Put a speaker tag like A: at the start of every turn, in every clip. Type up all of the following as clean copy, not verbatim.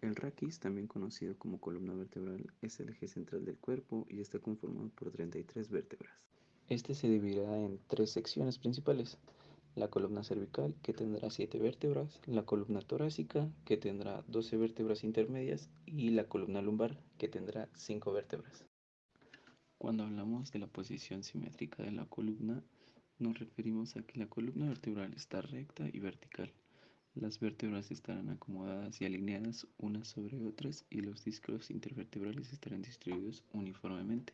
A: El raquis, también conocido como columna vertebral, es el eje central del cuerpo y está conformado por 33 vértebras. Este se dividirá en tres secciones principales: la columna cervical, que tendrá 7 vértebras, la columna torácica, que tendrá 12 vértebras intermedias, y la columna lumbar, que tendrá 5 vértebras. Cuando hablamos de la posición simétrica de la columna, nos referimos a que la columna vertebral está recta y vertical. Las vértebras estarán acomodadas y alineadas unas sobre otras y los discos intervertebrales estarán distribuidos uniformemente.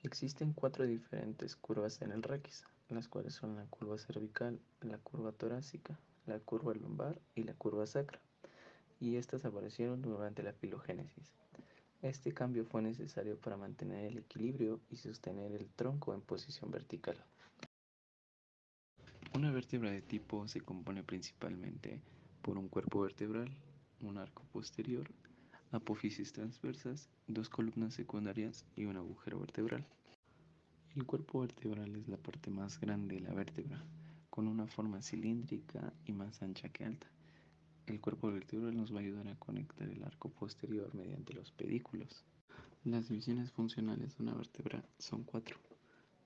A: Existen 4 diferentes curvas en el raquis, las cuales son la curva cervical, la curva torácica, la curva lumbar y la curva sacra, y estas aparecieron durante la filogénesis. Este cambio fue necesario para mantener el equilibrio y sostener el tronco en posición vertical. Una vértebra de tipo se compone principalmente por un cuerpo vertebral, un arco posterior, apófisis transversas, dos columnas secundarias y un agujero vertebral. El cuerpo vertebral es la parte más grande de la vértebra, con una forma cilíndrica y más ancha que alta. El cuerpo vertebral nos va a ayudar a conectar el arco posterior mediante los pedículos. Las divisiones funcionales de una vértebra son 4.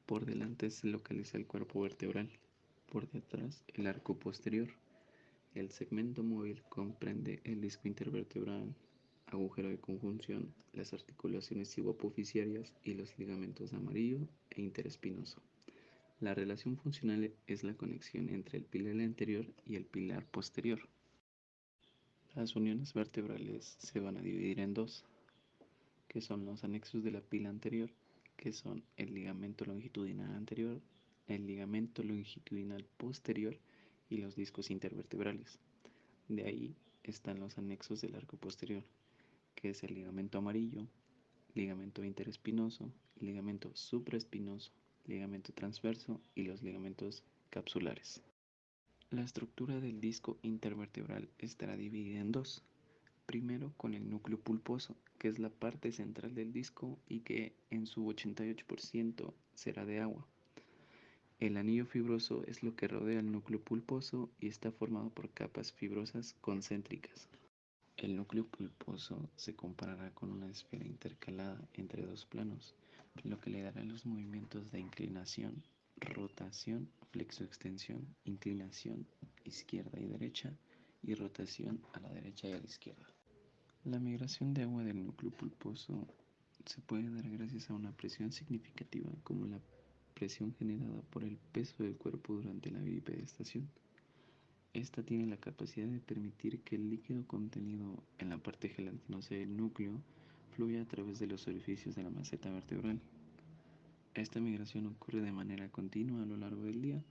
A: Por delante se localiza el cuerpo vertebral, por detrás el arco posterior. El segmento móvil comprende el disco intervertebral, agujero de conjunción, las articulaciones ciboapofisiarias y los ligamentos amarillo e interespinoso. La relación funcional es la conexión entre el pilar anterior y el pilar posterior. Las uniones vertebrales se van a dividir en dos, que son los anexos de la pila anterior, que son el ligamento longitudinal anterior, el ligamento longitudinal posterior y los discos intervertebrales. De ahí están los anexos del arco posterior, que es el ligamento amarillo, ligamento interespinoso, ligamento supraespinoso, ligamento transverso y los ligamentos capsulares. La estructura del disco intervertebral estará dividida en dos. Primero con el núcleo pulposo, que es la parte central del disco y que en su 88% será de agua. El anillo fibroso es lo que rodea el núcleo pulposo y está formado por capas fibrosas concéntricas. El núcleo pulposo se comparará con una esfera intercalada entre dos planos, lo que le dará los movimientos de inclinación, rotación, flexoextensión, inclinación izquierda y derecha y rotación a la derecha y a la izquierda. La migración de agua del núcleo pulposo se puede dar gracias a una presión significativa como la presión generada por el peso del cuerpo durante la bipedestación. Esta tiene la capacidad de permitir que el líquido contenido en la parte gelatinosa del núcleo fluya a través de los orificios de la maceta vertebral. Esta migración ocurre de manera continua a lo largo del día,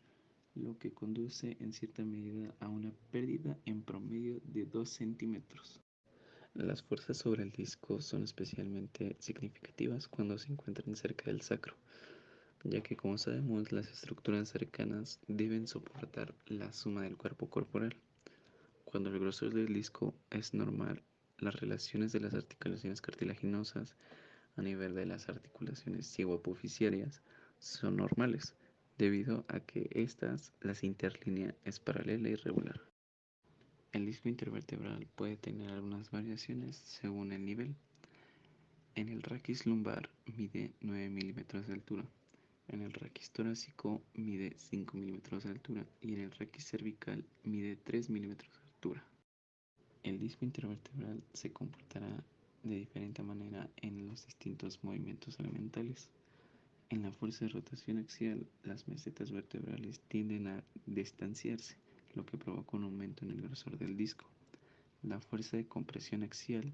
A: lo que conduce en cierta medida a una pérdida en promedio de 2 centímetros. Las fuerzas sobre el disco son especialmente significativas cuando se encuentran cerca del sacro, ya que, como sabemos, las estructuras cercanas deben soportar la suma del cuerpo corporal. Cuando el grosor del disco es normal, las relaciones de las articulaciones cartilaginosas a nivel de las articulaciones ciboapofisiarias son normales, debido a que las interlínea es paralela y regular. El disco intervertebral puede tener algunas variaciones según el nivel. En el raquis lumbar mide 9 milímetros de altura, en el raquis torácico mide 5 milímetros de altura y en el raquis cervical mide 3 milímetros de altura. El disco intervertebral se comportará de diferente manera en los distintos movimientos elementales. En la fuerza de rotación axial, las mesetas vertebrales tienden a distanciarse, lo que provoca un aumento en el grosor del disco. La fuerza de compresión axial,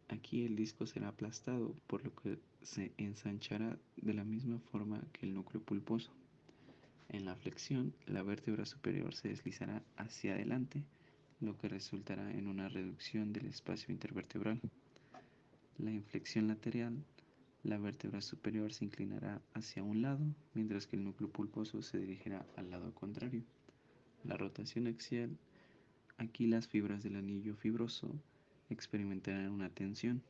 A: aquí el disco será aplastado, por lo que se ensanchará de la misma forma que el núcleo pulposo. En la flexión, la vértebra superior se deslizará hacia adelante, lo que resultará en una reducción del espacio intervertebral. La inflexión lateral, la vértebra superior se inclinará hacia un lado, mientras que el núcleo pulposo se dirigirá al lado contrario. La rotación axial, aquí las fibras del anillo fibroso experimentarán una tensión,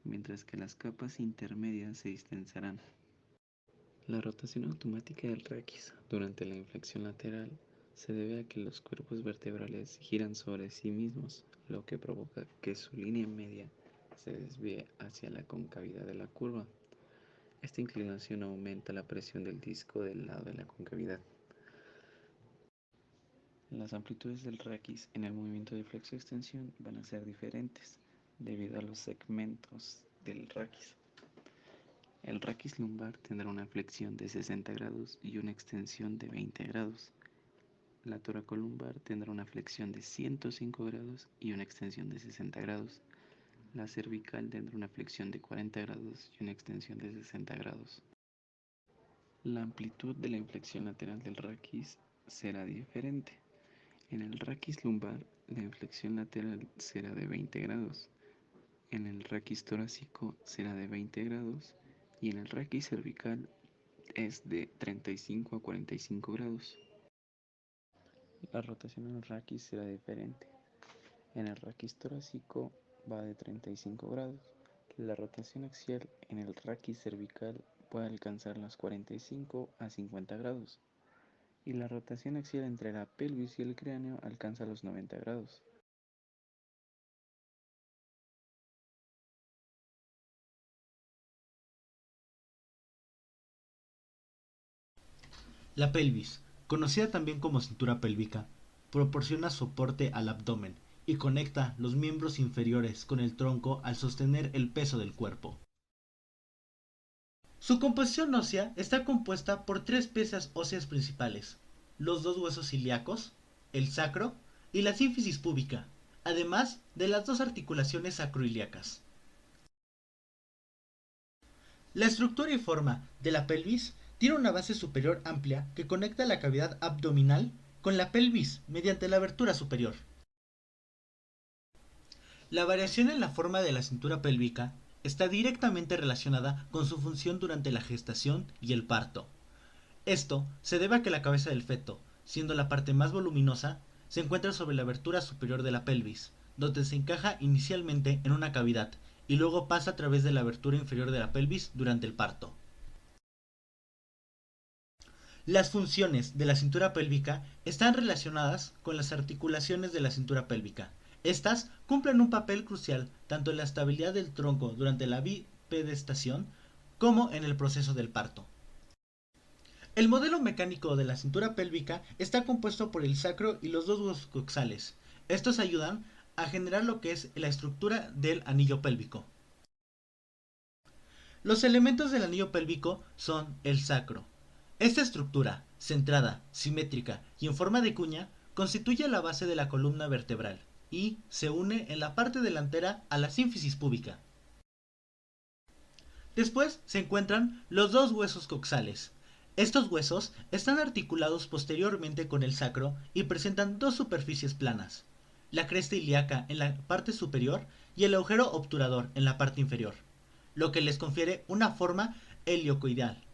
A: mientras que las capas intermedias se distensarán. La rotación automática del raquis durante la inflexión lateral Se debe a que los cuerpos vertebrales giran sobre sí mismos, lo que provoca que su línea media se desvíe hacia la concavidad de la curva. Esta inclinación aumenta la presión del disco del lado de la concavidad. Las amplitudes del raquis en el movimiento de flexo-extensión van a ser diferentes debido a los segmentos del raquis. El raquis lumbar tendrá una flexión de 60 grados y una extensión de 20 grados. La toracolumbar tendrá una flexión de 105 grados y una extensión de 60 grados. La cervical tendrá una flexión de 40 grados y una extensión de 60 grados. La amplitud de la inflexión lateral del raquis será diferente. En el raquis lumbar, la inflexión lateral será de 20 grados. En el raquis torácico será de 20 grados y en el raquis cervical es de 35 a 45 grados. La rotación en el raquis será diferente. En el raquis torácico va de 35 grados. La rotación axial en el raquis cervical puede alcanzar los 45 a 50 grados. Y la rotación axial entre la pelvis y el cráneo alcanza los 90 grados.
B: La pelvis, conocida también como cintura pélvica, proporciona soporte al abdomen y conecta los miembros inferiores con el tronco al sostener el peso del cuerpo. Su composición ósea está compuesta por tres piezas óseas principales: los dos huesos ilíacos, el sacro y la sínfisis púbica, además de las dos articulaciones sacroiliacas. La estructura y forma de la pelvis tiene una base superior amplia que conecta la cavidad abdominal con la pelvis mediante la abertura superior. La variación en la forma de la cintura pélvica está directamente relacionada con su función durante la gestación y el parto. Esto se debe a que la cabeza del feto, siendo la parte más voluminosa, se encuentra sobre la abertura superior de la pelvis, donde se encaja inicialmente en una cavidad y luego pasa a través de la abertura inferior de la pelvis durante el parto. Las funciones de la cintura pélvica están relacionadas con las articulaciones de la cintura pélvica. Estas cumplen un papel crucial tanto en la estabilidad del tronco durante la bipedestación como en el proceso del parto. El modelo mecánico de la cintura pélvica está compuesto por el sacro y los dos huesos coxales. Estos ayudan a generar lo que es la estructura del anillo pélvico. Los elementos del anillo pélvico son el sacro. Esta estructura, centrada, simétrica y en forma de cuña, constituye la base de la columna vertebral y se une en la parte delantera a la sínfisis púbica. Después se encuentran los dos huesos coxales. Estos huesos están articulados posteriormente con el sacro y presentan dos superficies planas: la cresta ilíaca en la parte superior y el agujero obturador en la parte inferior, lo que les confiere una forma heliocoidal.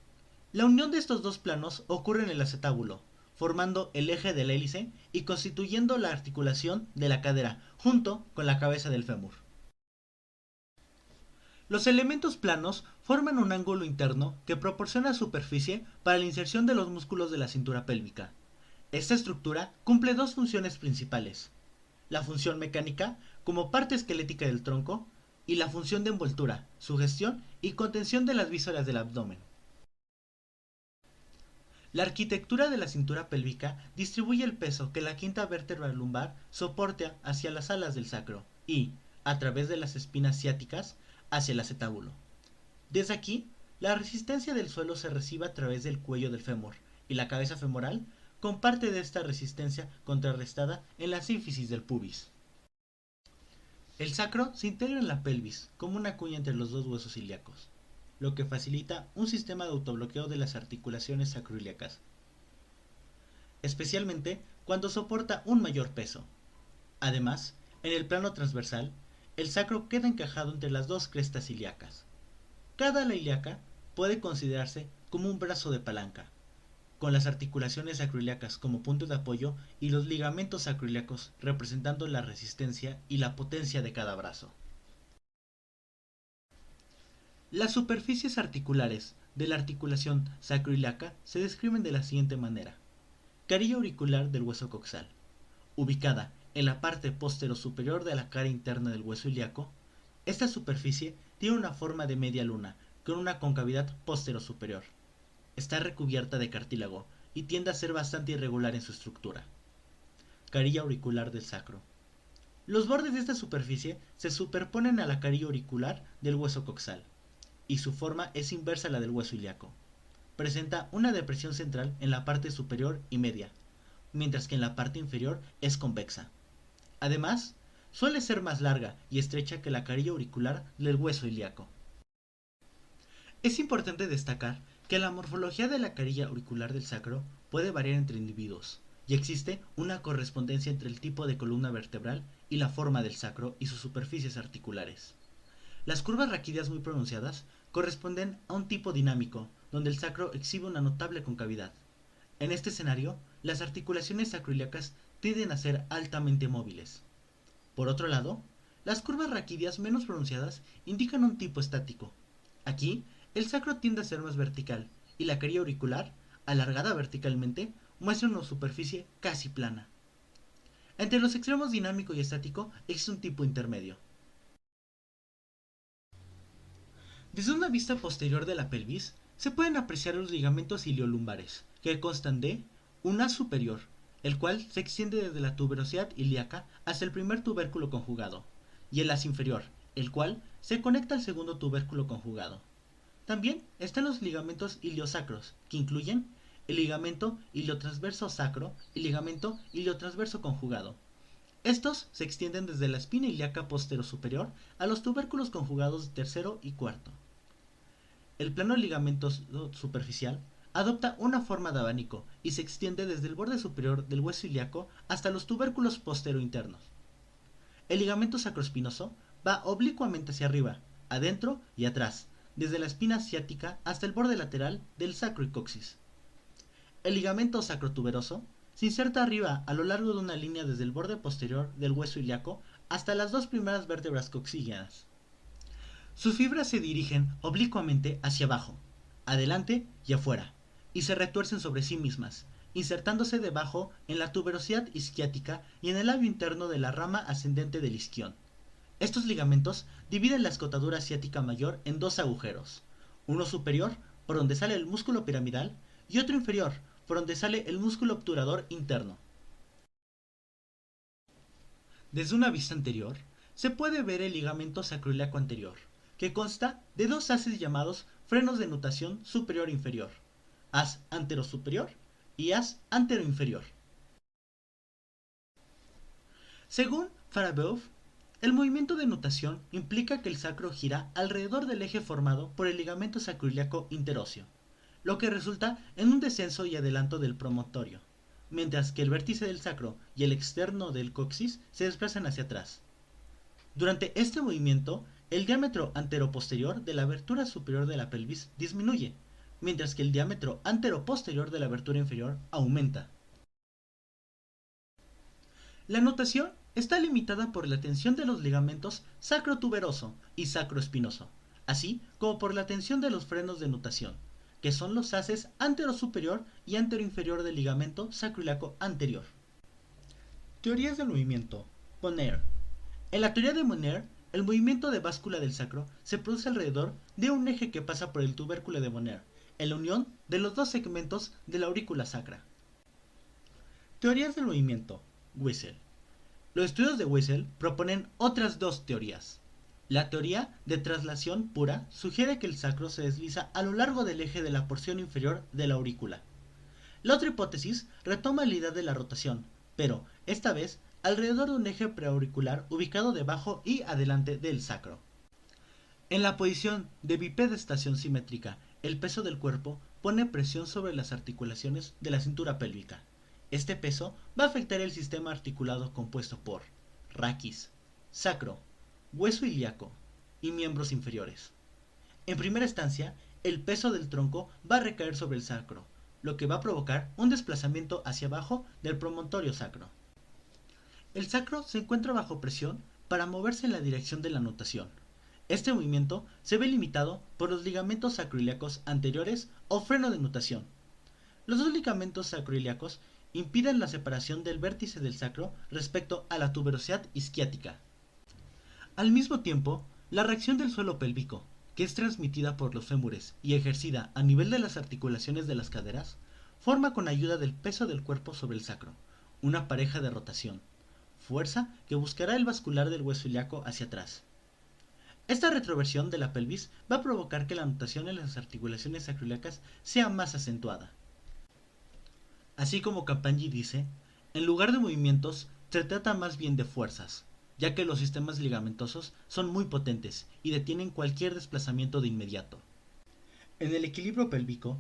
B: La unión de estos dos planos ocurre en el acetábulo, formando el eje de la hélice y constituyendo la articulación de la cadera junto con la cabeza del fémur. Los elementos planos forman un ángulo interno que proporciona superficie para la inserción de los músculos de la cintura pélvica. Esta estructura cumple dos funciones principales: la función mecánica, como parte esquelética del tronco, y la función de envoltura, sugestión y contención de las vísceras del abdomen. La arquitectura de la cintura pélvica distribuye el peso que la quinta vértebra lumbar soporta hacia las alas del sacro y, a través de las espinas ciáticas, hacia el acetábulo. Desde aquí, la resistencia del suelo se recibe a través del cuello del fémur y la cabeza femoral con parte de esta resistencia contrarrestada en la sínfisis del pubis. El sacro se integra en la pelvis como una cuña entre los dos huesos ilíacos, lo que facilita un sistema de autobloqueo de las articulaciones sacroiliacas, especialmente cuando soporta un mayor peso. Además, en el plano transversal, el sacro queda encajado entre las dos crestas ilíacas. Cada ala ilíaca puede considerarse como un brazo de palanca, con las articulaciones sacroiliacas como punto de apoyo y los ligamentos sacroiliacos representando la resistencia y la potencia de cada brazo. Las superficies articulares de la articulación sacroiliaca se describen de la siguiente manera: Carilla auricular del hueso coxal. Ubicada en la parte posterior-superior de la cara interna del hueso ilíaco, esta superficie tiene una forma de media luna con una concavidad posterior-superior. Está recubierta de cartílago y tiende a ser bastante irregular en su estructura. Carilla auricular del sacro. Los bordes de esta superficie se superponen a la carilla auricular del hueso coxal, y su forma es inversa a la del hueso ilíaco. Presenta una depresión central en la parte superior y media, mientras que en la parte inferior es convexa. Además, suele ser más larga y estrecha que la carilla auricular del hueso ilíaco. Es importante destacar que la morfología de la carilla auricular del sacro puede variar entre individuos, y existe una correspondencia entre el tipo de columna vertebral y la forma del sacro y sus superficies articulares. Las curvas raquídeas muy pronunciadas corresponden a un tipo dinámico, donde el sacro exhibe una notable concavidad. En este escenario, las articulaciones sacroiliacas tienden a ser altamente móviles. Por otro lado, las curvas raquídeas menos pronunciadas indican un tipo estático. Aquí, el sacro tiende a ser más vertical y la carilla auricular, alargada verticalmente, muestra una superficie casi plana. Entre los extremos dinámico y estático existe un tipo intermedio. Desde una vista posterior de la pelvis, se pueden apreciar los ligamentos iliolumbares, que constan de un haz superior, el cual se extiende desde la tuberosidad ilíaca hasta el primer tubérculo conjugado, y el haz inferior, el cual se conecta al segundo tubérculo conjugado. También están los ligamentos iliosacros, que incluyen el ligamento iliotransverso sacro y ligamento iliotransverso conjugado. Estos se extienden desde la espina ilíaca posterior-superior a los tubérculos conjugados tercero y cuarto. El plano ligamentoso superficial adopta una forma de abanico y se extiende desde el borde superior del hueso ilíaco hasta los tubérculos postero-internos. El ligamento sacroespinoso va oblicuamente hacia arriba, adentro y atrás, desde la espina ciática hasta el borde lateral del sacro y coxis. El ligamento sacrotuberoso se inserta arriba a lo largo de una línea desde el borde posterior del hueso ilíaco hasta las dos primeras vértebras coxígeas. Sus fibras se dirigen oblicuamente hacia abajo, adelante y afuera, y se retuercen sobre sí mismas, insertándose debajo en la tuberosidad isquiática y en el labio interno de la rama ascendente del isquión. Estos ligamentos dividen la escotadura ciática mayor en dos agujeros, uno superior, por donde sale el músculo piramidal, y otro inferior, por donde sale el músculo obturador interno. Desde una vista anterior, se puede ver el ligamento sacroiliaco anterior, que consta de dos haces llamados frenos de nutación superior e inferior, haz antero-superior y haz antero-inferior. Según Farabeuf, el movimiento de nutación implica que el sacro gira alrededor del eje formado por el ligamento sacroiliaco interóseo, lo que resulta en un descenso y adelanto del promontorio, mientras que el vértice del sacro y el externo del coxis se desplazan hacia atrás. Durante este movimiento, el diámetro anteroposterior de la abertura superior de la pelvis disminuye, mientras que el diámetro anteroposterior de la abertura inferior aumenta. La nutación está limitada por la tensión de los ligamentos sacrotuberoso y sacroespinoso, así como por la tensión de los frenos de nutación, que son los haces anterosuperior y anteroinferior del ligamento sacroiliaco anterior. Teorías del movimiento. Bonner. En la teoría de Bonner, el movimiento de báscula del sacro se produce alrededor de un eje que pasa por el tubérculo de Bonner, en la unión de los dos segmentos de la aurícula sacra. Teorías del movimiento. Wiesel. Los estudios de Wiesel proponen otras dos teorías. La teoría de traslación pura sugiere que el sacro se desliza a lo largo del eje de la porción inferior de la aurícula. La otra hipótesis retoma la idea de la rotación, pero, esta vez, alrededor de un eje preauricular ubicado debajo y adelante del sacro. En la posición de bipedestación simétrica, el peso del cuerpo pone presión sobre las articulaciones de la cintura pélvica. Este peso va a afectar el sistema articulado compuesto por raquis, sacro, hueso ilíaco y miembros inferiores. En primera instancia, el peso del tronco va a recaer sobre el sacro, lo que va a provocar un desplazamiento hacia abajo del promontorio sacro. El sacro se encuentra bajo presión para moverse en la dirección de la nutación. Este movimiento se ve limitado por los ligamentos sacroiliacos anteriores o freno de nutación. Los dos ligamentos sacroiliacos impiden la separación del vértice del sacro respecto a la tuberosidad isquiática. Al mismo tiempo, la reacción del suelo pélvico, que es transmitida por los fémures y ejercida a nivel de las articulaciones de las caderas, forma con ayuda del peso del cuerpo sobre el sacro, una pareja de rotación, fuerza que buscará el bascular del hueso ilíaco hacia atrás. Esta retroversión de la pelvis va a provocar que la nutación en las articulaciones sacroiliacas sea más acentuada. Así como Capanghi dice, en lugar de movimientos, se trata más bien de fuerzas, ya que los sistemas ligamentosos son muy potentes y detienen cualquier desplazamiento de inmediato. En el equilibrio pélvico,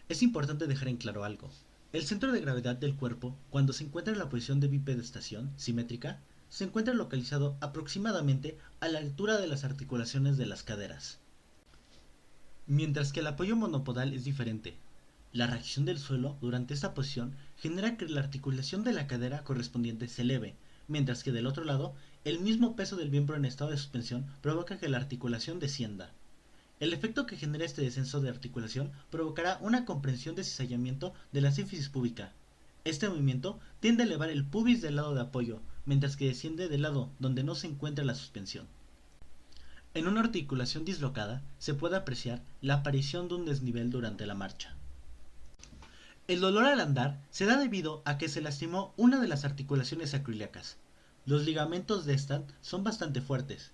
B: es importante dejar en claro algo. El centro de gravedad del cuerpo, cuando se encuentra en la posición de bipedestación simétrica, se encuentra localizado aproximadamente a la altura de las articulaciones de las caderas. Mientras que el apoyo monopodal es diferente. La reacción del suelo durante esta posición genera que la articulación de la cadera correspondiente se eleve, mientras que del otro lado, el mismo peso del miembro en estado de suspensión provoca que la articulación descienda. El efecto que genera este descenso de articulación provocará una comprensión de cizallamiento de la sínfisis púbica. Este movimiento tiende a elevar el pubis del lado de apoyo, mientras que desciende del lado donde no se encuentra la suspensión. En una articulación dislocada se puede apreciar la aparición de un desnivel durante la marcha. El dolor al andar se da debido a que se lastimó una de las articulaciones sacroiliacas. Los ligamentos de esta son bastante fuertes,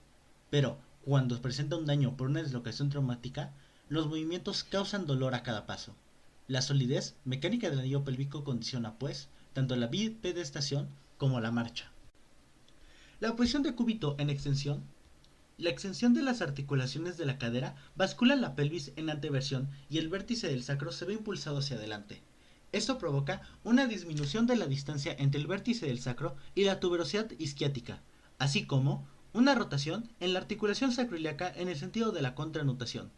B: pero cuando presenta un daño por una dislocación traumática, los movimientos causan dolor a cada paso. La solidez mecánica del anillo pélvico condiciona, pues, tanto la bipedestación como la marcha. La posición de cúbito en extensión. La extensión de las articulaciones de la cadera bascula la pelvis en anteversión y el vértice del sacro se ve impulsado hacia adelante. Esto provoca una disminución de la distancia entre el vértice del sacro y la tuberosidad isquiática, así como una rotación en la articulación sacroiliaca en el sentido de la contranutación.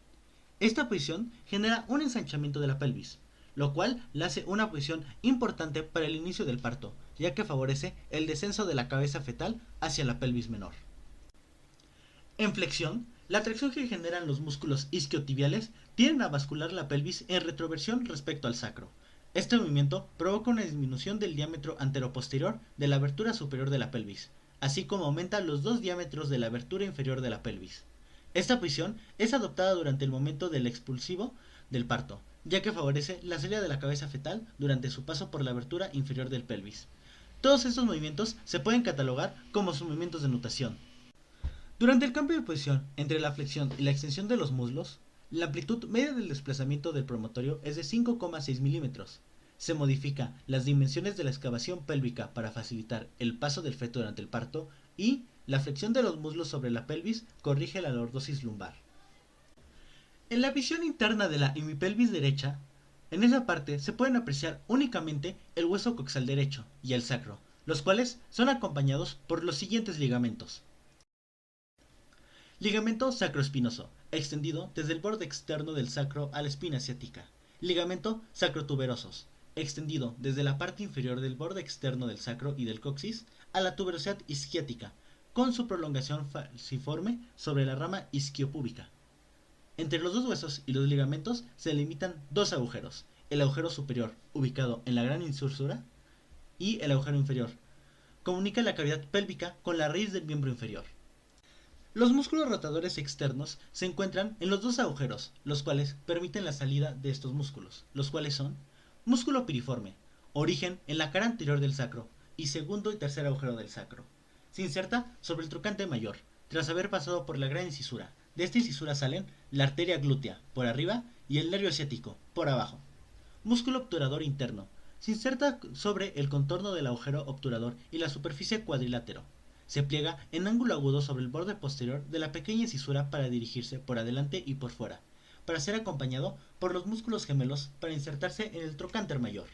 B: Esta posición genera un ensanchamiento de la pelvis, lo cual la hace una posición importante para el inicio del parto, ya que favorece el descenso de la cabeza fetal hacia la pelvis menor. En flexión, la tracción que generan los músculos isquiotibiales tienden a bascular la pelvis en retroversión respecto al sacro. Este movimiento provoca una disminución del diámetro anteroposterior de la abertura superior de la pelvis, así como aumenta los dos diámetros de la abertura inferior de la pelvis. Esta posición es adoptada durante el momento del expulsivo del parto, ya que favorece la salida de la cabeza fetal durante su paso por la abertura inferior del pelvis. Todos estos movimientos se pueden catalogar como movimientos de nutación. Durante el cambio de posición entre la flexión y la extensión de los muslos, la amplitud media del desplazamiento del promontorio es de 5,6 milímetros. Se modifica las dimensiones de la excavación pélvica para facilitar el paso del feto durante el parto y la flexión de los muslos sobre la pelvis corrige la lordosis lumbar. En la visión interna de la hemipelvis derecha, en esa parte se pueden apreciar únicamente el hueso coxal derecho y el sacro, los cuales son acompañados por los siguientes ligamentos. Ligamento sacroespinoso, extendido desde el borde externo del sacro a la espina ciática. Ligamento sacrotuberosos, extendido desde la parte inferior del borde externo del sacro y del coxis a la tuberosidad isquiática, con su prolongación falciforme sobre la rama isquiopúbica. Entre los dos huesos y los ligamentos se delimitan dos agujeros, el agujero superior, ubicado en la gran incisura, y el agujero inferior. Comunica la cavidad pélvica con la raíz del miembro inferior. Los músculos rotadores externos se encuentran en los dos agujeros, los cuales permiten la salida de estos músculos, los cuales son músculo piriforme, origen en la cara anterior del sacro, y segundo y tercer agujero del sacro. Se inserta sobre el trocante mayor, tras haber pasado por la gran incisura. De esta incisura salen la arteria glútea, por arriba, y el nervio ciático, por abajo. Músculo obturador interno. Se inserta sobre el contorno del agujero obturador y la superficie cuadrilátero. Se pliega en ángulo agudo sobre el borde posterior de la pequeña incisura para dirigirse por adelante y por fuera, para ser acompañado por los músculos gemelos para insertarse en el trocánter mayor.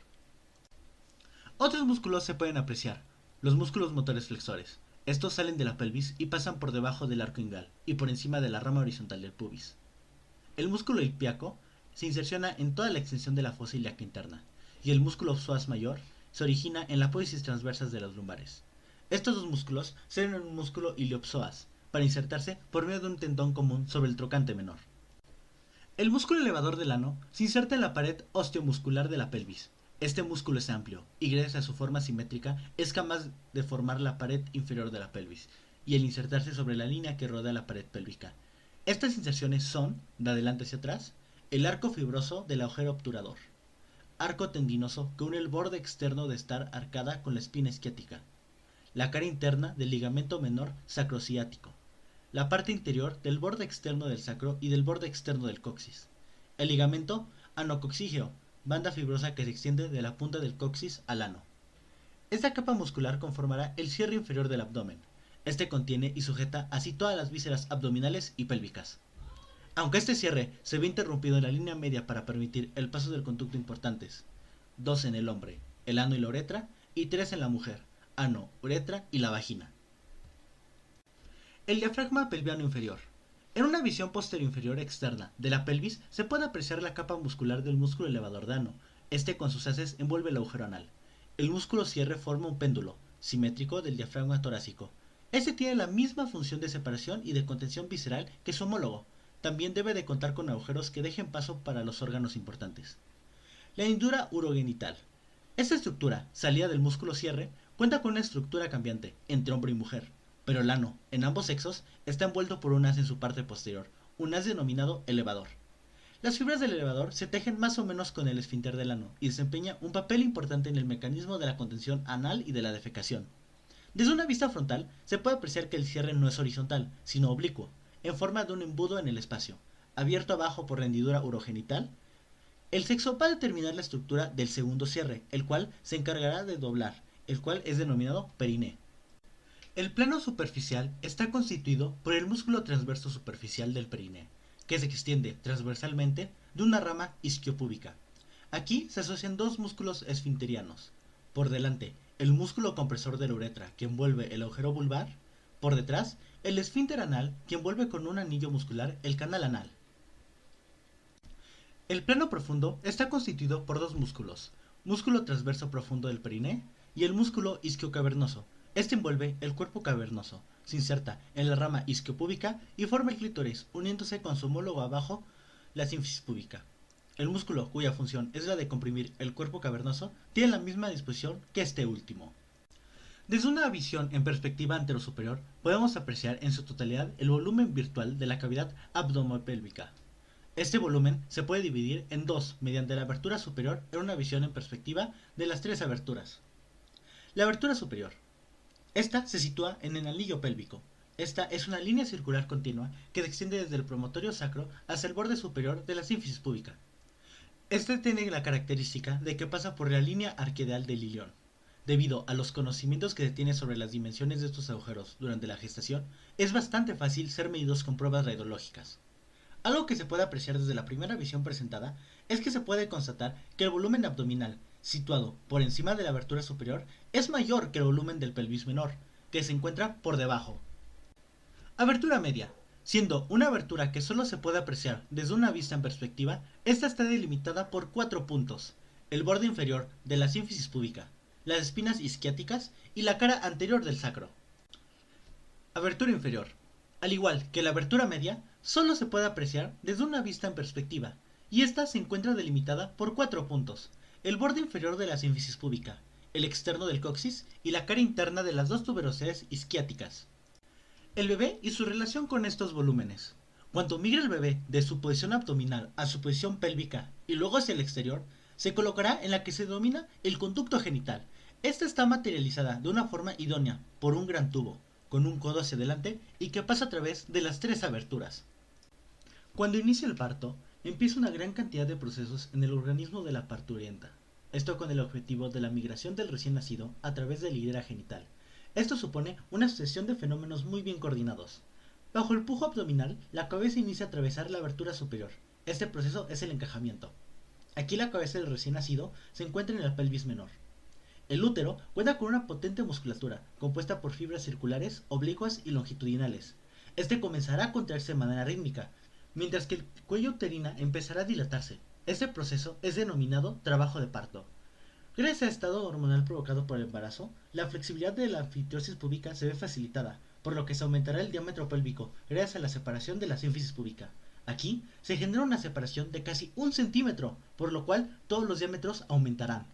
B: Otros músculos se pueden apreciar. Los músculos motores flexores. Estos salen de la pelvis y pasan por debajo del arco inguinal y por encima de la rama horizontal del pubis. El músculo ilíaco se inserciona en toda la extensión de la fosa ilíaca interna, y el músculo psoas mayor se origina en la apófisis transversas de los lumbares. Estos dos músculos sirven en un músculo iliopsoas para insertarse por medio de un tendón común sobre el trocante menor. El músculo elevador del ano se inserta en la pared osteomuscular de la pelvis. Este músculo es amplio y gracias a su forma simétrica es capaz de formar la pared inferior de la pelvis y el insertarse sobre la línea que rodea la pared pélvica. Estas inserciones son, de adelante hacia atrás, el arco fibroso del agujero obturador, arco tendinoso que une el borde externo de esta arcada con la espina isquiática, la cara interna del ligamento menor sacrociático, la parte interior del borde externo del sacro y del borde externo del coxis, el ligamento anocoxígeo, banda fibrosa que se extiende de la punta del coxis al ano. Esta capa muscular conformará el cierre inferior del abdomen. Este contiene y sujeta así todas las vísceras abdominales y pélvicas. Aunque este cierre se ve interrumpido en la línea media para permitir el paso del conducto importantes, 2 en el hombre, el ano y la uretra, y 3 en la mujer, ano, uretra y la vagina. El diafragma pelviano inferior. En una visión posterior-inferior externa de la pelvis se puede apreciar la capa muscular del músculo elevador de ano. Este con sus haces envuelve el agujero anal. El músculo cierre forma un péndulo, simétrico del diafragma torácico. Este tiene la misma función de separación y de contención visceral que su homólogo. También debe de contar con agujeros que dejen paso para los órganos importantes. La hendidura urogenital. Esta estructura, salida del músculo cierre, cuenta con una estructura cambiante entre hombre y mujer, pero el ano, en ambos sexos, está envuelto por un haz en su parte posterior, un haz denominado elevador. Las fibras del elevador se tejen más o menos con el esfínter del ano y desempeña un papel importante en el mecanismo de la contención anal y de la defecación. Desde una vista frontal, se puede apreciar que el cierre no es horizontal, sino oblicuo, en forma de un embudo en el espacio, abierto abajo por la hendidura urogenital. El sexo va a determinar la estructura del segundo cierre, el cual se encargará de doblar, el cual es denominado periné. El plano superficial está constituido por el músculo transverso superficial del periné, que se extiende transversalmente de una rama isquiopúbica. Aquí se asocian dos músculos esfinterianos. Por delante, el músculo compresor de la uretra, que envuelve el agujero vulvar. Por detrás, el esfínter anal, que envuelve con un anillo muscular el canal anal. El plano profundo está constituido por dos músculos, músculo transverso profundo del periné y el músculo isquiocavernoso. Este envuelve el cuerpo cavernoso, se inserta en la rama isquiopúbica y forma el clítoris, uniéndose con su homólogo abajo, la sínfisis púbica. El músculo, cuya función es la de comprimir el cuerpo cavernoso, tiene la misma disposición que este último. Desde una visión en perspectiva anterosuperior, podemos apreciar en su totalidad el volumen virtual de la cavidad abdominopélvica. Este volumen se puede dividir en dos mediante la abertura superior en una visión en perspectiva de las tres aberturas. La abertura superior. Esta se sitúa en el anillo pélvico. Esta es una línea circular continua que se extiende desde el promontorio sacro hacia el borde superior de la sínfisis púbica. Este tiene la característica de que pasa por la línea arqueal del ilion. Debido a los conocimientos que se tiene sobre las dimensiones de estos agujeros durante la gestación, es bastante fácil ser medidos con pruebas radiológicas. Algo que se puede apreciar desde la primera visión presentada es que se puede constatar que el volumen abdominal, situado por encima de la abertura superior, es mayor que el volumen del pelvis menor, que se encuentra por debajo. Abertura media. Siendo una abertura que solo se puede apreciar desde una vista en perspectiva, esta está delimitada por 4 puntos: el borde inferior de la sínfisis púbica, las espinas isquiáticas y la cara anterior del sacro. Abertura inferior. Al igual que la abertura media, solo se puede apreciar desde una vista en perspectiva, y esta se encuentra delimitada por 4 puntos: el borde inferior de la sínfisis púbica, el externo del coxis y la cara interna de las dos tuberosidades isquiáticas. El bebé y su relación con estos volúmenes. Cuando migra el bebé de su posición abdominal a su posición pélvica y luego hacia el exterior, se colocará en la que se denomina el conducto genital. Esta está materializada de una forma idónea por un gran tubo, con un codo hacia adelante y que pasa a través de las 3 aberturas. Cuando inicia el parto, empieza una gran cantidad de procesos en el organismo de la parturienta. Esto con el objetivo de la migración del recién nacido a través de la hilera genital. Esto supone una sucesión de fenómenos muy bien coordinados. Bajo el pujo abdominal, la cabeza inicia a atravesar la abertura superior. Este proceso es el encajamiento. Aquí la cabeza del recién nacido se encuentra en la pelvis menor. El útero cuenta con una potente musculatura, compuesta por fibras circulares, oblicuas y longitudinales. Este comenzará a contraerse de manera rítmica, mientras que el cuello uterina empezará a dilatarse. Este proceso es denominado trabajo de parto. Gracias al estado hormonal provocado por el embarazo, la flexibilidad de la anfiteosis púbica se ve facilitada, por lo que se aumentará el diámetro pélvico gracias a la separación de la sínfisis púbica. Aquí se genera una separación de casi 1 centímetro, por lo cual todos los diámetros aumentarán.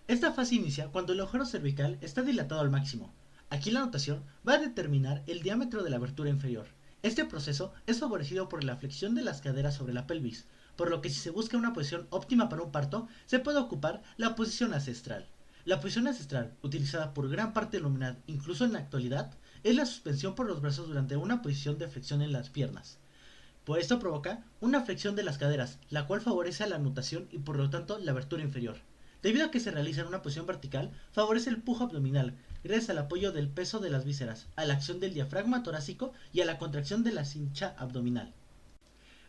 B: Esta fase inicia cuando el agujero cervical está dilatado al máximo. Aquí la notación va a determinar el diámetro de la abertura inferior. Este proceso es favorecido por la flexión de las caderas sobre la pelvis, por lo que si se busca una posición óptima para un parto, se puede ocupar la posición ancestral. La posición ancestral, utilizada por gran parte de la humanidad, incluso en la actualidad, es la suspensión por los brazos durante una posición de flexión en las piernas. Por esto provoca una flexión de las caderas, la cual favorece a la nutación y por lo tanto la abertura inferior. Debido a que se realiza en una posición vertical, favorece el pujo abdominal, gracias al apoyo del peso de las vísceras, a la acción del diafragma torácico y a la contracción de la cincha abdominal.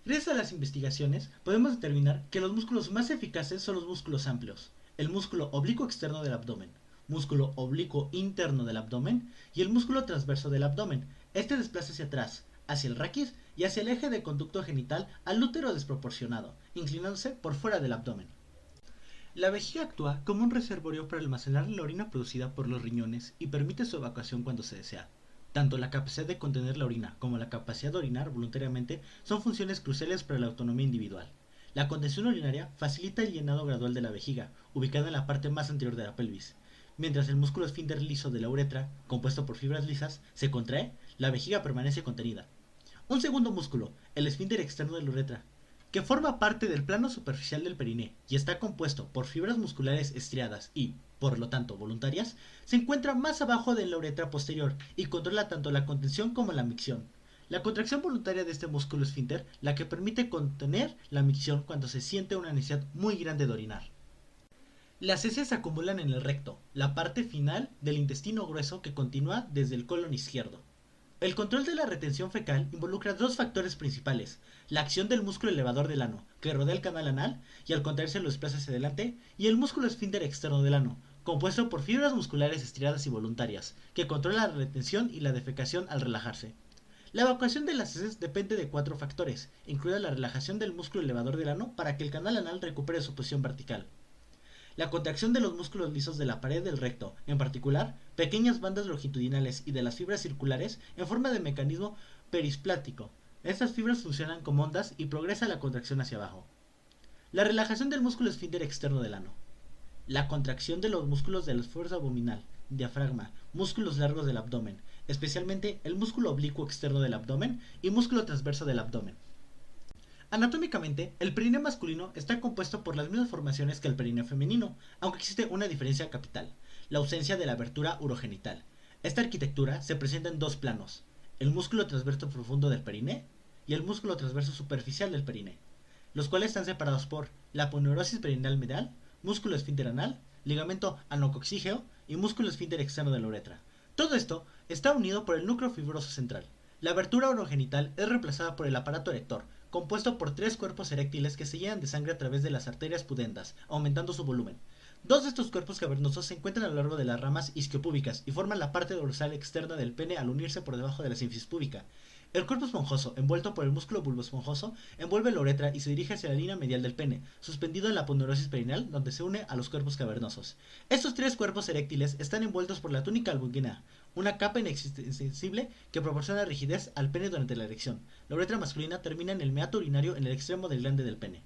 B: Gracias a las investigaciones, podemos determinar que los músculos más eficaces son los músculos amplios, el músculo oblicuo externo del abdomen, músculo oblicuo interno del abdomen y el músculo transverso del abdomen. Este desplaza hacia atrás, hacia el raquis y hacia el eje de conducto genital al útero desproporcionado, inclinándose por fuera del abdomen. La vejiga actúa como un reservorio para almacenar la orina producida por los riñones y permite su evacuación cuando se desea. Tanto la capacidad de contener la orina como la capacidad de orinar voluntariamente son funciones cruciales para la autonomía individual. La contención urinaria facilita el llenado gradual de la vejiga, ubicada en la parte más anterior de la pelvis. Mientras el músculo esfínter liso de la uretra, compuesto por fibras lisas, se contrae, la vejiga permanece contenida. Un segundo músculo, el esfínter externo de la uretra, que forma parte del plano superficial del periné y está compuesto por fibras musculares estriadas y, por lo tanto, voluntarias, se encuentra más abajo de la uretra posterior y controla tanto la contención como la micción. La contracción voluntaria de este músculo esfínter la que permite contener la micción cuando se siente una necesidad muy grande de orinar. Las heces se acumulan en el recto, la parte final del intestino grueso que continúa desde el colon izquierdo. El control de la retención fecal involucra dos factores principales: la acción del músculo elevador del ano, que rodea el canal anal y al contraerse lo desplaza hacia adelante, y el músculo esfínter externo del ano, compuesto por fibras musculares estiradas y voluntarias, que controla la retención y la defecación al relajarse. La evacuación de las heces depende de cuatro factores, incluida la relajación del músculo elevador del ano para que el canal anal recupere su posición vertical, la contracción de los músculos lisos de la pared del recto, en particular, pequeñas bandas longitudinales y de las fibras circulares en forma de mecanismo perisplático. Estas fibras funcionan como ondas y progresa la contracción hacia abajo. La relajación del músculo esfínter externo del ano. La contracción de los músculos del esfuerzo abdominal, diafragma, músculos largos del abdomen, especialmente el músculo oblicuo externo del abdomen y músculo transverso del abdomen. Anatómicamente, el perineo masculino está compuesto por las mismas formaciones que el perineo femenino, aunque existe una diferencia capital: la ausencia de la abertura urogenital. Esta arquitectura se presenta en dos planos: el músculo transverso profundo del periné y el músculo transverso superficial del periné, los cuales están separados por la aponeurosis perineal medial, músculo esfínter anal, ligamento anocoxígeo y músculo esfínter externo de la uretra. Todo esto está unido por el núcleo fibroso central. La abertura urogenital es reemplazada por el aparato erector, compuesto por tres cuerpos eréctiles que se llenan de sangre a través de las arterias pudendas, aumentando su volumen. Dos de estos cuerpos cavernosos se encuentran a lo largo de las ramas isquiopúbicas y forman la parte dorsal externa del pene al unirse por debajo de la sínfisis púbica. El cuerpo esponjoso, envuelto por el músculo bulboesponjoso, envuelve la uretra y se dirige hacia la línea medial del pene, suspendido en la aponeurosis perineal, donde se une a los cuerpos cavernosos. Estos tres cuerpos eréctiles están envueltos por la túnica albuginea, una capa inextensible que proporciona rigidez al pene durante la erección. La uretra masculina termina en el meato urinario en el extremo del glande del pene.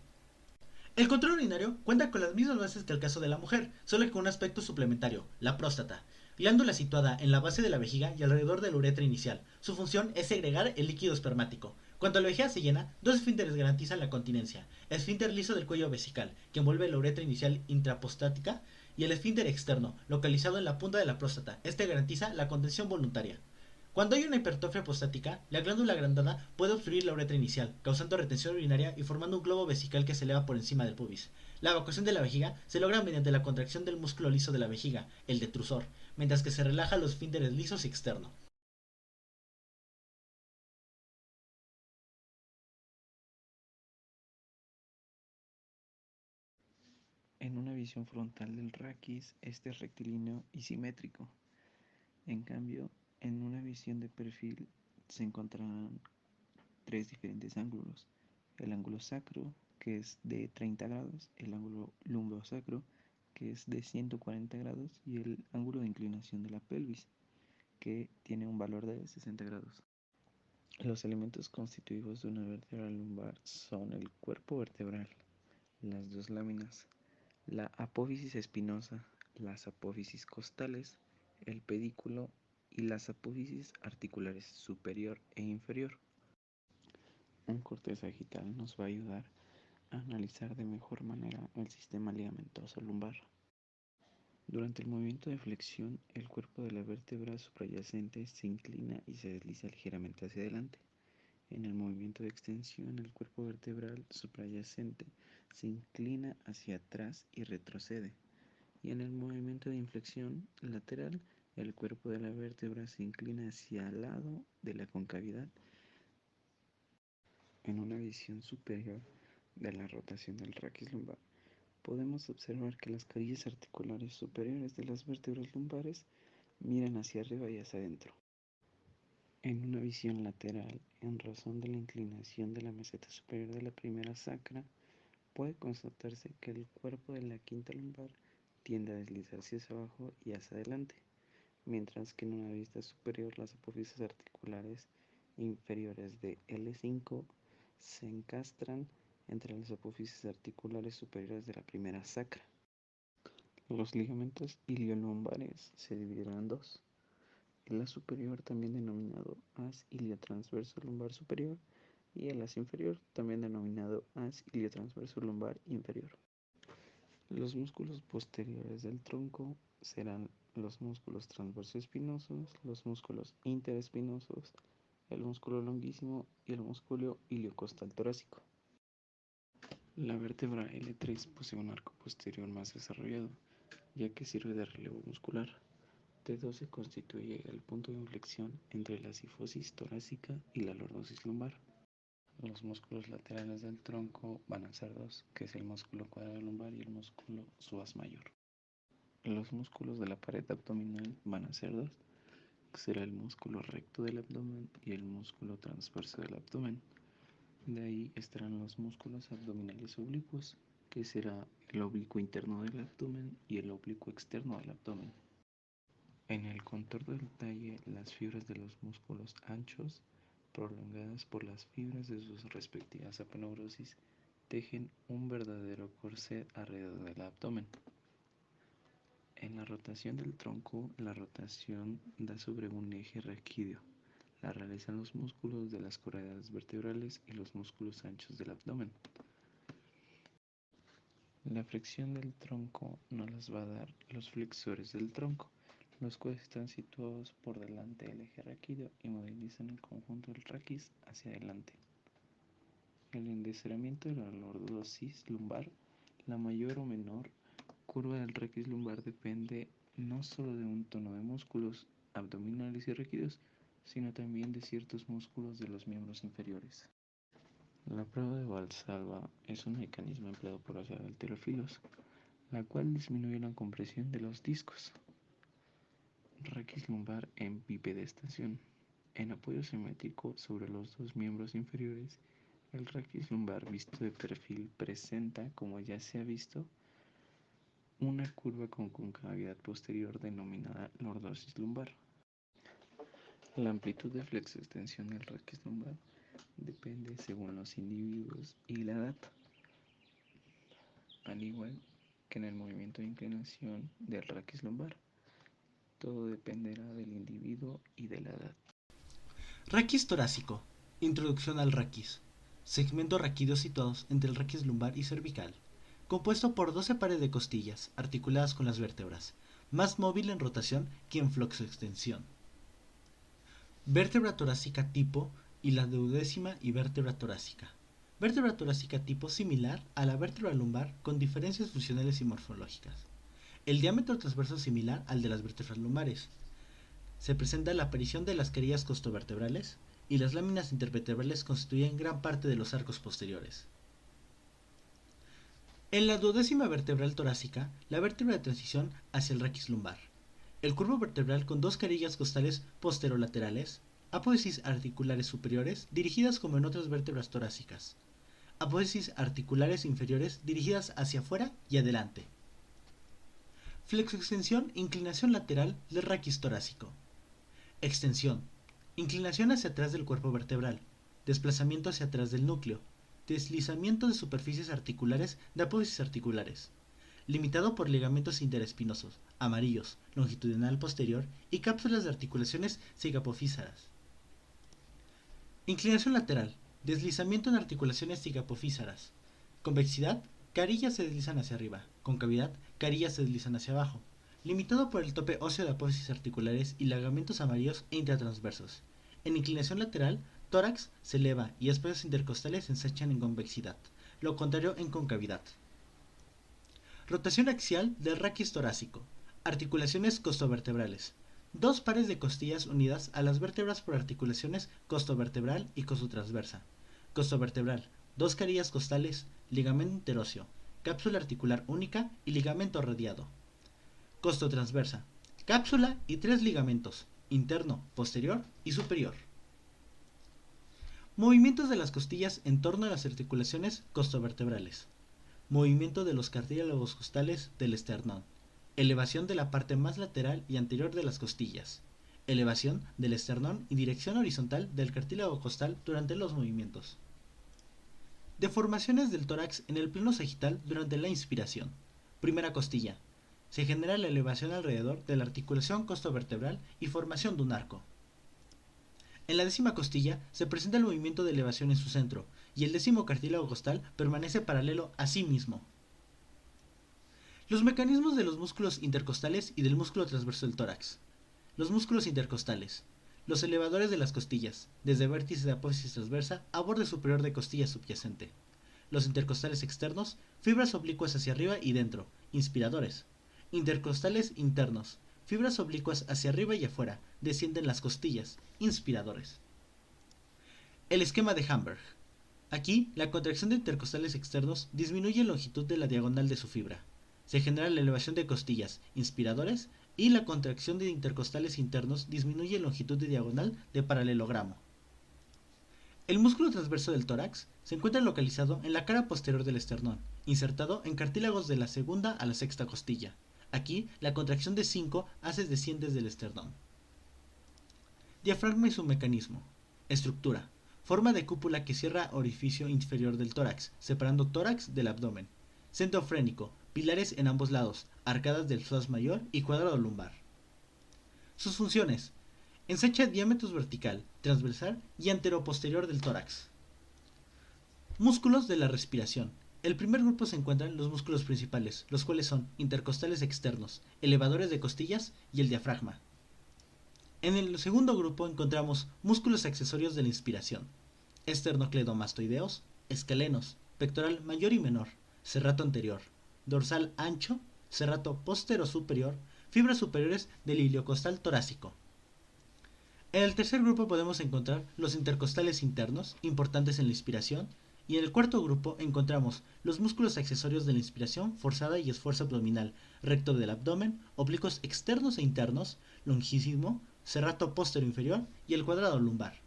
B: El control urinario cuenta con las mismas bases que el caso de la mujer, solo que con un aspecto suplementario: la próstata, glándula situada en la base de la vejiga y alrededor de la uretra inicial. Su función es segregar el líquido espermático. Cuando la vejiga se llena, dos esfínteres garantizan la continencia: el esfínter liso del cuello vesical, que envuelve la uretra inicial intraprostática, y el esfínter externo, localizado en la punta de la próstata. Este garantiza la contención voluntaria. Cuando hay una hipertrofia prostática, la glándula agrandada puede obstruir la uretra inicial, causando retención urinaria y formando un globo vesical que se eleva por encima del pubis. La evacuación de la vejiga se logra mediante la contracción del músculo liso de la vejiga, el detrusor, mientras que se relaja los esfínteres lisos y externos.
A: En una visión frontal del raquis, este es rectilíneo y simétrico. En cambio, en una visión de perfil se encontrarán tres diferentes ángulos: el ángulo sacro, que es de 30 grados, el ángulo lumbosacro, que es de 140 grados, y el ángulo de inclinación de la pelvis, que tiene un valor de 60 grados. Los elementos constitutivos de una vértebra lumbar son el cuerpo vertebral, las dos láminas, la apófisis espinosa, las apófisis costales, el pedículo y las apófisis articulares superior e inferior. Un corte sagital nos va a ayudar a analizar de mejor manera el sistema ligamentoso lumbar. Durante el movimiento de flexión, el cuerpo de la vértebra suprayacente se inclina y se desliza ligeramente hacia adelante. En el movimiento de extensión, el cuerpo vertebral suprayacente se inclina hacia atrás y retrocede. Y en el movimiento de inflexión lateral, el cuerpo de la vértebra se inclina hacia el lado de la concavidad. En una visión superior de la rotación del raquis lumbar, podemos observar que las carillas articulares superiores de las vértebras lumbares miran hacia arriba y hacia adentro. En una visión lateral, en razón de la inclinación de la meseta superior de la primera sacra, puede constatarse que el cuerpo de la quinta lumbar tiende a deslizarse hacia abajo y hacia adelante, mientras que en una vista superior las apófisis articulares inferiores de L5 se encastran entre las apófisis articulares superiores de la primera sacra. Los ligamentos iliolumbares se dividieron en dos. El as superior, también denominado as iliotransverso lumbar superior, y el as inferior, también denominado as iliotransverso lumbar inferior. Los músculos posteriores del tronco serán los músculos transverso espinosos, los músculos interespinosos, el músculo longuísimo y el músculo iliocostal torácico. La vértebra L3 posee un arco posterior más desarrollado, ya que sirve de relevo muscular. T12 constituye el punto de inflexión entre la sifosis torácica y la lordosis lumbar. Los músculos laterales del tronco van a ser dos, que es el músculo cuadrado lumbar y el músculo psoas mayor. Los músculos de la pared abdominal van a ser dos, que será el músculo recto del abdomen y el músculo transverso del abdomen. De ahí estarán los músculos abdominales oblicuos, que será el oblicuo interno del abdomen y el oblicuo externo del abdomen. En el contorno del talle, las fibras de los músculos anchos, prolongadas por las fibras de sus respectivas aponeurosis, tejen un verdadero corset alrededor del abdomen. En la rotación del tronco, la rotación da sobre un eje raquídeo. La realizan los músculos de las correas vertebrales y los músculos anchos del abdomen. La flexión del tronco nos las va a dar los flexores del tronco, los cuales están situados por delante del eje raquídeo y movilizan el conjunto del raquis hacia adelante. El enderezamiento de la lordosis lumbar, la mayor o menor curva del raquis lumbar depende no solo de un tono de músculos abdominales y raquídeos, sino también de ciertos músculos de los miembros inferiores. La prueba de Valsalva es un mecanismo empleado por los halterofilos, la cual disminuye la compresión de los discos. Raquis lumbar en bipedestación. En apoyo simétrico sobre los dos miembros inferiores, el raquis lumbar visto de perfil presenta, como ya se ha visto, una curva con concavidad posterior denominada lordosis lumbar. La amplitud de flexo-extensión del raquis lumbar depende según los individuos y la edad, al igual que en el movimiento de inclinación del raquis lumbar. Todo dependerá del individuo y de la edad.
B: Raquis torácico. Introducción al raquis. Segmentos raquídeos situados entre el raquis lumbar y cervical, compuesto por 12 pares de costillas articuladas con las vértebras, más móvil en rotación que en flexoextensión. Vértebra torácica tipo y la duodécima y vértebra torácica. Vértebra torácica tipo similar a la vértebra lumbar con diferencias funcionales y morfológicas. El diámetro transverso similar al de las vértebras lumbares. Se presenta la aparición de las carillas costovertebrales y las láminas intervertebrales constituyen gran parte de los arcos posteriores. En la duodécima vertebral torácica, la vértebra de transición hacia el raquis lumbar. El cuerpo vertebral con dos carillas costales posterolaterales, apófisis articulares superiores dirigidas como en otras vértebras torácicas, apófisis articulares inferiores dirigidas hacia afuera y adelante. Flexoextensión, inclinación lateral del raquis torácico. Extensión, inclinación hacia atrás del cuerpo vertebral, desplazamiento hacia atrás del núcleo, deslizamiento de superficies articulares de apófisis articulares. limitado por ligamentos interespinosos, amarillos, longitudinal posterior y cápsulas de articulaciones cigapofísaras. Inclinación lateral, deslizamiento en articulaciones cigapofísaras. Convexidad, carillas se deslizan hacia arriba. Concavidad, carillas se deslizan hacia abajo. Limitado por el tope óseo de apófisis articulares y ligamentos amarillos e intratransversos. En inclinación lateral, tórax se eleva y espacios intercostales se ensachan en convexidad, lo contrario en concavidad. Rotación axial del raquis torácico. Articulaciones costovertebrales. Dos pares de costillas unidas a las vértebras por articulaciones costovertebral y costotransversa. Costovertebral, dos carillas costales, ligamento interóseo, cápsula articular única y ligamento radiado. Costotransversa, cápsula y tres ligamentos, interno, posterior y superior. Movimientos de las costillas en torno a las articulaciones costovertebrales. Movimiento de los cartílagos costales del esternón. Elevación de la parte más lateral y anterior de las costillas. Elevación del esternón y dirección horizontal del cartílago costal durante los movimientos. Deformaciones del tórax en el plano sagital durante la inspiración. Primera costilla. Se genera la elevación alrededor de la articulación costovertebral y formación de un arco. En la décima costilla se presenta el movimiento de elevación en su centro, y el décimo cartílago costal permanece paralelo a sí mismo. Los mecanismos de los músculos intercostales y del músculo transverso del tórax. Los músculos intercostales. Los elevadores de las costillas, desde vértice de apófisis transversa a borde superior de costilla subyacente. Los intercostales externos, fibras oblicuas hacia arriba y dentro, inspiradores. Intercostales internos, fibras oblicuas hacia arriba y afuera, descienden las costillas, inspiradores. El esquema de Hamburg. Aquí, la contracción de intercostales externos disminuye la longitud de la diagonal de su fibra. Se genera la elevación de costillas, inspiradores, y la contracción de intercostales internos disminuye la longitud de diagonal de paralelogramo. El músculo transverso del tórax se encuentra localizado en la cara posterior del esternón, insertado en cartílagos de la segunda a la sexta costilla. Aquí, la contracción de 5 haces desciendes del esternón. Diafragma y su mecanismo. Estructura. Forma de cúpula que cierra orificio inferior del tórax, separando tórax del abdomen. Centro frénico. Pilares en ambos lados, arcadas del psoas mayor y cuadrado lumbar. Sus funciones. Ensancha diámetros vertical, transversal y anteroposterior del tórax. Músculos de la respiración. El primer grupo se encuentran los músculos principales, los cuales son intercostales externos, elevadores de costillas y el diafragma. En el segundo grupo encontramos músculos accesorios de la inspiración, esternocleidomastoideos, escalenos, pectoral mayor y menor, serrato anterior, dorsal ancho, serrato posterior-superior, fibras superiores del iliocostal torácico. En el tercer grupo podemos encontrar los intercostales internos, importantes en la inspiración, y en el cuarto grupo encontramos los músculos accesorios de la inspiración forzada y esfuerzo abdominal, recto del abdomen, oblicuos externos e internos, longísimo, serrato posterior inferior y el cuadrado lumbar.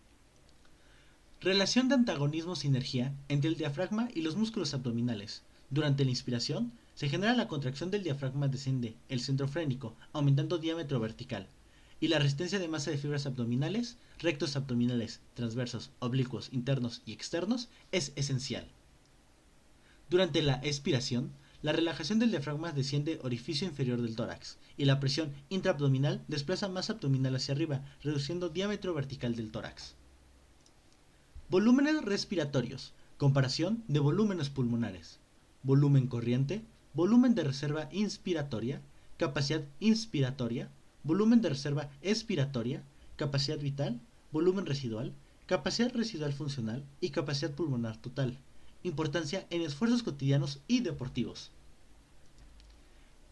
B: Relación de antagonismo-sinergia entre el diafragma y los músculos abdominales. Durante la inspiración, se genera la contracción del diafragma, desciende el centro frénico, aumentando diámetro vertical, y la resistencia de masa de fibras abdominales, rectos abdominales, transversos, oblicuos, internos y externos, es esencial. Durante la expiración, la relajación del diafragma desciende orificio inferior del tórax, y la presión intraabdominal desplaza masa abdominal hacia arriba, reduciendo diámetro vertical del tórax. Volúmenes respiratorios. Comparación de volúmenes pulmonares. Volumen corriente, volumen de reserva inspiratoria, capacidad inspiratoria, volumen de reserva expiratoria, capacidad vital, volumen residual, capacidad residual funcional y capacidad pulmonar total. Importancia en esfuerzos cotidianos y deportivos.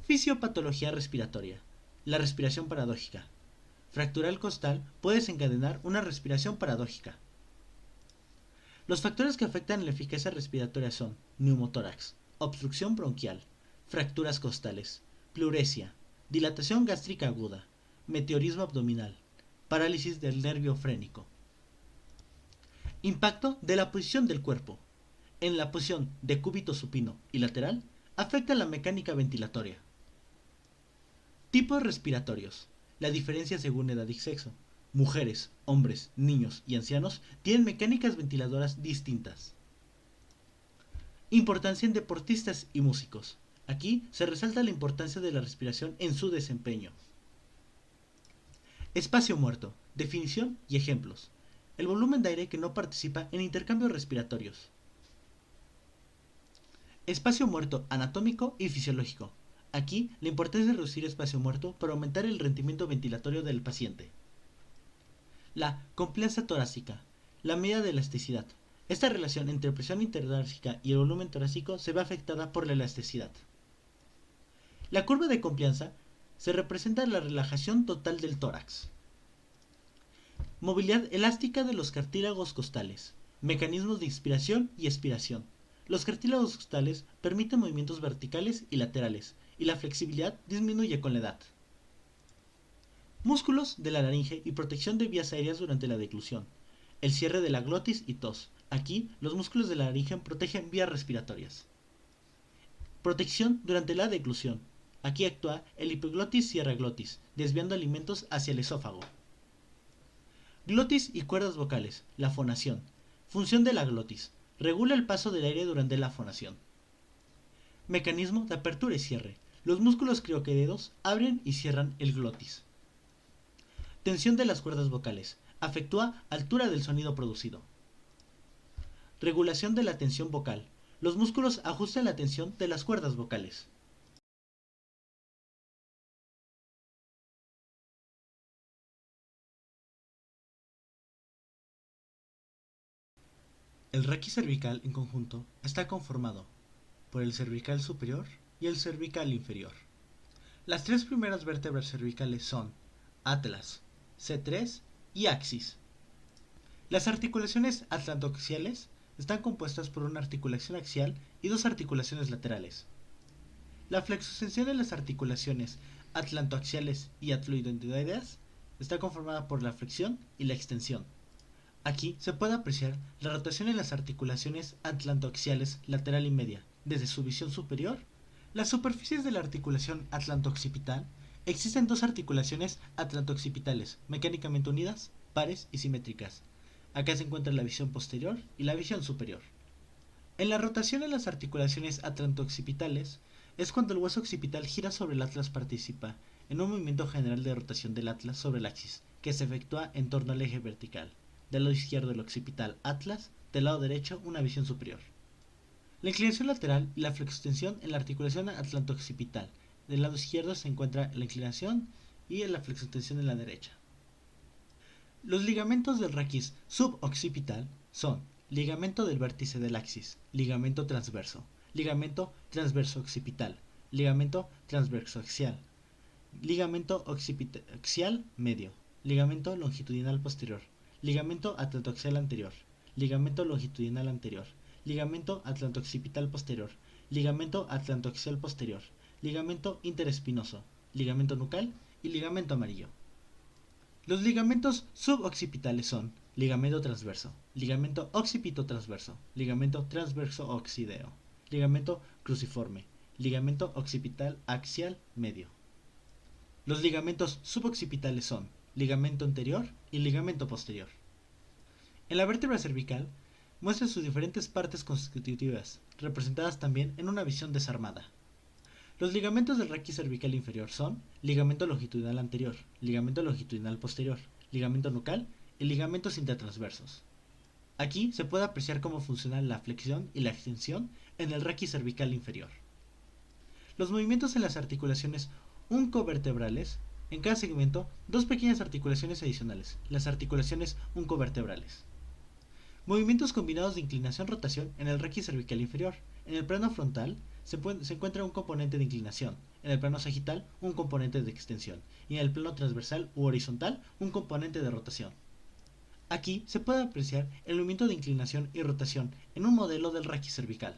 B: Fisiopatología respiratoria. La respiración paradójica. Fractural costal puede desencadenar una respiración paradójica. Los factores que afectan la eficacia respiratoria son neumotórax, obstrucción bronquial, fracturas costales, pleuresia, dilatación gástrica aguda, meteorismo abdominal, parálisis del nervio frénico. Impacto de la posición del cuerpo. En la posición de cúbito supino y lateral, afecta la mecánica ventilatoria. Tipos respiratorios. La diferencia según edad y sexo. Mujeres, hombres, niños y ancianos tienen mecánicas ventiladoras distintas. Importancia en deportistas y músicos. Aquí se resalta la importancia de la respiración en su desempeño. Espacio muerto, definición y ejemplos. El volumen de aire que no participa en intercambios respiratorios. Espacio muerto anatómico y fisiológico. Aquí, la importancia de reducir espacio muerto para aumentar el rendimiento ventilatorio del paciente. La complianza torácica, la medida de elasticidad. Esta relación entre presión intertorácica y el volumen torácico se ve afectada por la elasticidad. La curva de complianza se representa en la relajación total del tórax. Movilidad elástica de los cartílagos costales. Mecanismos de inspiración y expiración. Los cartílagos costales permiten movimientos verticales y laterales, y la flexibilidad disminuye con la edad. Músculos de la laringe y protección de vías aéreas durante la deglución. El cierre de la glotis y tos. Aquí, los músculos de la laringe protegen vías respiratorias. Protección durante la deglución. Aquí actúa el hipoglotis cierra glotis, desviando alimentos hacia el esófago. Glotis y cuerdas vocales. La fonación. Función de la glotis. Regula el paso del aire durante la fonación. Mecanismo de apertura y cierre. Los músculos crioquededos abren y cierran el glotis. Tensión de las cuerdas vocales. Afectúa altura del sonido producido. Regulación de la tensión vocal. Los músculos ajustan la tensión de las cuerdas vocales. El raquis cervical en conjunto está conformado por el cervical superior y el cervical inferior. Las tres primeras vértebras cervicales son atlas, C3 y axis. Las articulaciones atlantoaxiales están compuestas por una articulación axial y dos articulaciones laterales. La flexoextensión de las articulaciones atlantoaxiales y atloidontoideas está conformada por la flexión y la extensión. Aquí se puede apreciar la rotación en las articulaciones atlantoaxiales lateral y media, desde su visión superior. Las superficies de la articulación atlanto-occipital. Existen dos articulaciones atlanto-occipitales, mecánicamente unidas, pares y simétricas. Acá se encuentra la visión posterior y la visión superior. En la rotación en las articulaciones atlanto-occipitales es cuando el hueso occipital gira sobre el atlas, participa en un movimiento general de rotación del atlas sobre el axis, que se efectúa en torno al eje vertical. Del lado izquierdo el occipital atlas, del lado derecho una visión superior. La inclinación lateral y la flexoextensión en la articulación atlanto-occipital. Del lado izquierdo se encuentra la inclinación y la flexoextensión en la derecha. Los ligamentos del raquis suboccipital son ligamento del vértice del axis, ligamento transverso, ligamento transverso occipital, ligamento transverso axial, ligamento occipitaxial medio, ligamento longitudinal posterior, ligamento atlantoaxial anterior, ligamento longitudinal anterior, ligamento atlantooccipital posterior, ligamento atlantoaxial posterior, ligamento interespinoso, ligamento nucal y ligamento amarillo. Los ligamentos suboccipitales son ligamento transverso, ligamento occipitotransverso, ligamento transverso oxideo, ligamento cruciforme, ligamento occipital axial medio. Los ligamentos suboccipitales son ligamento anterior y ligamento posterior. En la vértebra cervical muestra sus diferentes partes constitutivas, representadas también en una visión desarmada. Los ligamentos del raquis cervical inferior son ligamento longitudinal anterior, ligamento longitudinal posterior, ligamento nucal y ligamentos intertransversos. Aquí se puede apreciar cómo funcionan la flexión y la extensión en el raquis cervical inferior. Los movimientos en las articulaciones uncovertebrales. En cada segmento, dos pequeñas articulaciones adicionales, las articulaciones uncovertebrales. Movimientos combinados de inclinación-rotación en el raquis cervical inferior. En el plano frontal se encuentra un componente de inclinación, en el plano sagital un componente de extensión y en el plano transversal u horizontal un componente de rotación. Aquí se puede apreciar el movimiento de inclinación y rotación en un modelo del raquis cervical.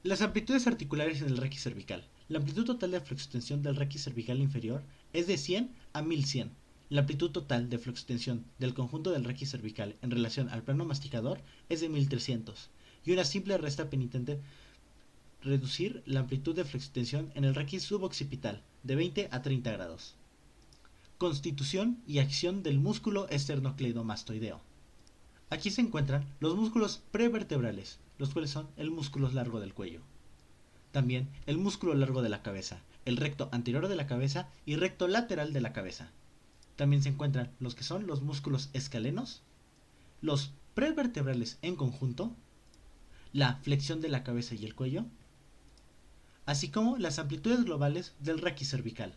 B: Las amplitudes articulares en el raquis cervical. La amplitud total de flexoextensión del raquis cervical inferior es de 100 a 1100. La amplitud total de flexoextensión del conjunto del raquis cervical en relación al plano masticador es de 1300. Y una simple resta penitente reducir la amplitud de flexoextensión en el raquis suboccipital de 20 a 30 grados. Constitución y acción del músculo esternocleidomastoideo. Aquí se encuentran los músculos prevertebrales, los cuales son el músculo largo del cuello. También el músculo largo de la cabeza, el recto anterior de la cabeza y recto lateral de la cabeza. También se encuentran los que son los músculos escalenos, los prevertebrales en conjunto, la flexión de la cabeza y el cuello, así como las amplitudes globales del raquicervical.